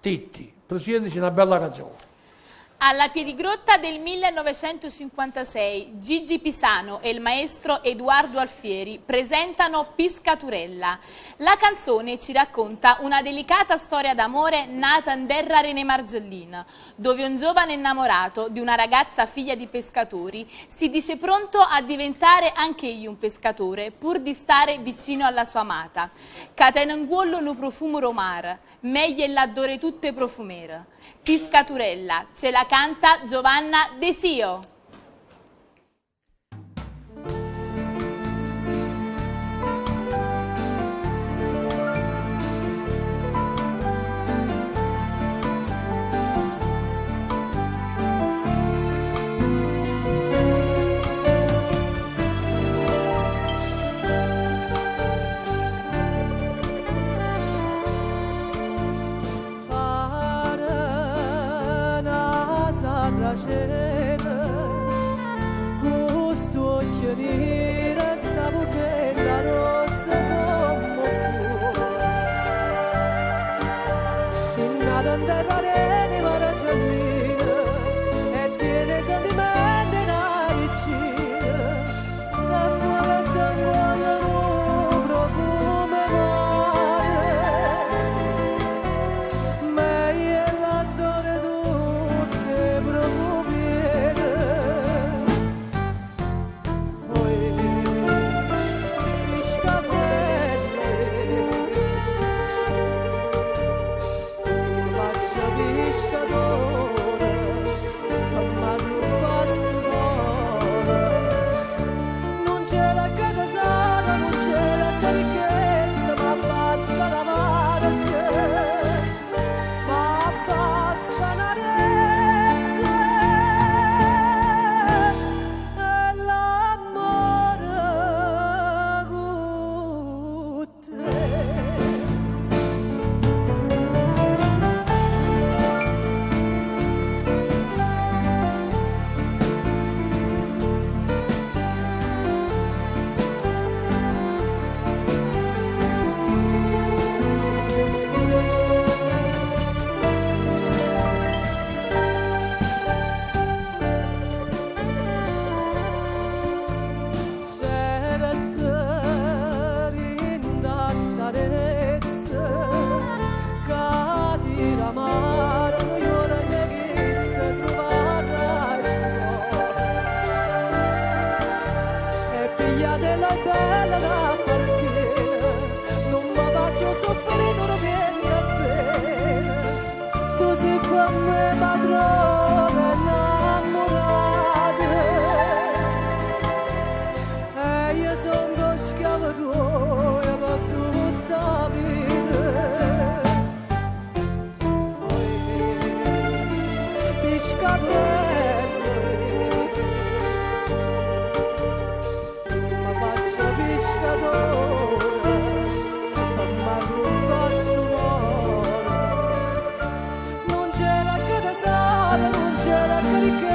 Titti, Presidente, c'è una bella canzone. Alla Piedigrotta del 1956, Gigi Pisano e il maestro Edoardo Alfieri presentano Piscaturella. La canzone ci racconta una delicata storia d'amore nata in terra René Margellin, dove un giovane innamorato di una ragazza figlia di pescatori si dice pronto a diventare anch'egli un pescatore pur di stare vicino alla sua amata. Catenanguollo no profumo romar, meglio è l'adore tutte profumere. Piscaturella, ce la canta Giovanna Desio. Questo occhio nero sta bocchetta rossa come fuoco, si nata in terra René Margellin e tiene sentimenti da vicino, e vuole un profumo mare, meglio è l'adore tutte profumiere. Della bella da partire, non mi va più soffrire, non vieni a bene, tu sei come padrone innamorata, e io sono schiavo tuo per tutta la vita. Piscaturella, non c'è la casa, non c'è la carica.